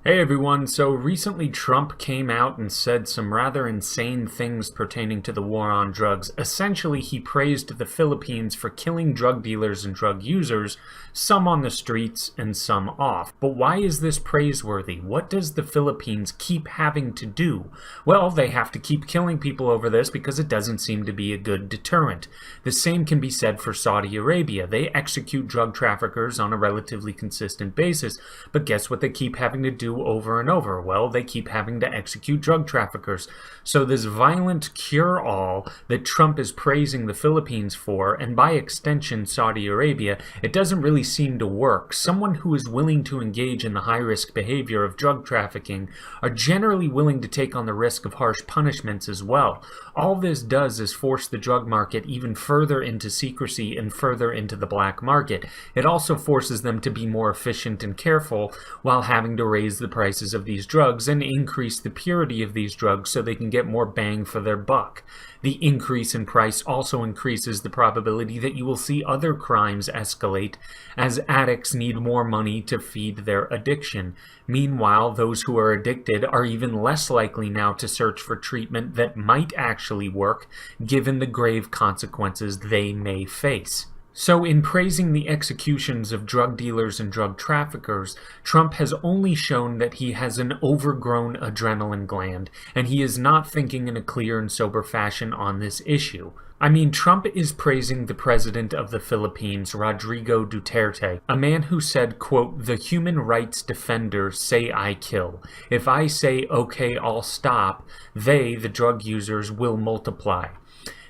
Hey everyone, so recently Trump came out and said some rather insane things pertaining to the war on drugs. Essentially, he praised the Philippines for killing drug dealers and drug users, some on the streets and some off. But why is this praiseworthy? What does the Philippines keep having to do? Well, they have to keep killing people over this because it doesn't seem to be a good deterrent. The same can be said for Saudi Arabia. They execute drug traffickers on a relatively consistent basis, but guess what they keep having to do over and over? Well, they keep having to execute drug traffickers. So this violent cure-all that Trump is praising the Philippines for, and by extension Saudi Arabia, it doesn't really seem to work. Someone who is willing to engage in the high-risk behavior of drug trafficking are generally willing to take on the risk of harsh punishments as well. All this does is force the drug market even further into secrecy and further into the black market. It also forces them to be more efficient and careful while having to raise the prices of these drugs and increase the purity of these drugs so they can get more bang for their buck. The increase in price also increases the probability that you will see other crimes escalate as addicts need more money to feed their addiction. Meanwhile, those who are addicted are even less likely now to search for treatment that might actually work, given the grave consequences they may face. So in praising the executions of drug dealers and drug traffickers, Trump has only shown that he has an overgrown adrenaline gland, and he is not thinking in a clear and sober fashion on this issue. I mean, Trump is praising the president of the Philippines, Rodrigo Duterte, a man who said, quote, "The human rights defenders say I kill. If I say, okay, I'll stop, they, the drug users, will multiply."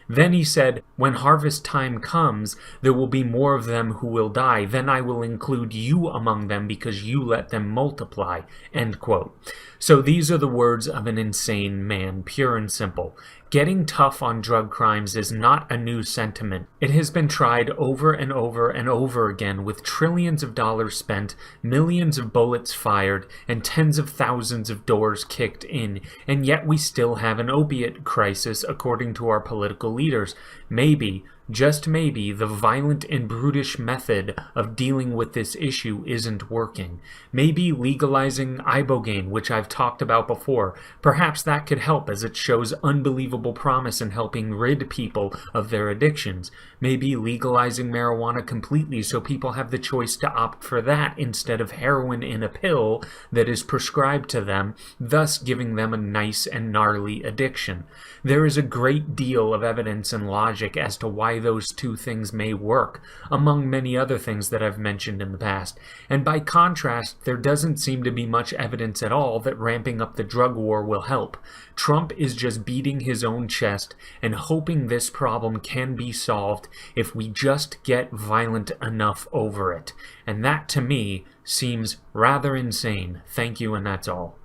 Then he said, "When harvest time comes, there will be more of them who will die. Then I will include you among them because you let them multiply." End quote. So these are the words of an insane man, pure and simple. Getting tough on drug crimes is not a new sentiment. It has been tried over and over and over again with trillions of dollars spent, millions of bullets fired, and tens of thousands of doors kicked in, and yet we still have an opiate crisis according to our political leaders. Maybe, just maybe, the violent and brutish method of dealing with this issue isn't working. Maybe legalizing ibogaine, which I've talked about before, perhaps that could help as it shows unbelievable promise in helping rid people of their addictions. Maybe legalizing marijuana completely so people have the choice to opt for that instead of heroin in a pill that is prescribed to them, thus giving them a nice and gnarly addiction. There is a great deal of evidence and logic as to why those two things may work, among many other things that I've mentioned in the past. And by contrast, there doesn't seem to be much evidence at all that ramping up the drug war will help. Trump is just beating his own chest and hoping this problem can be solved if we just get violent enough over it. And that, to me, seems rather insane. Thank you, and that's all.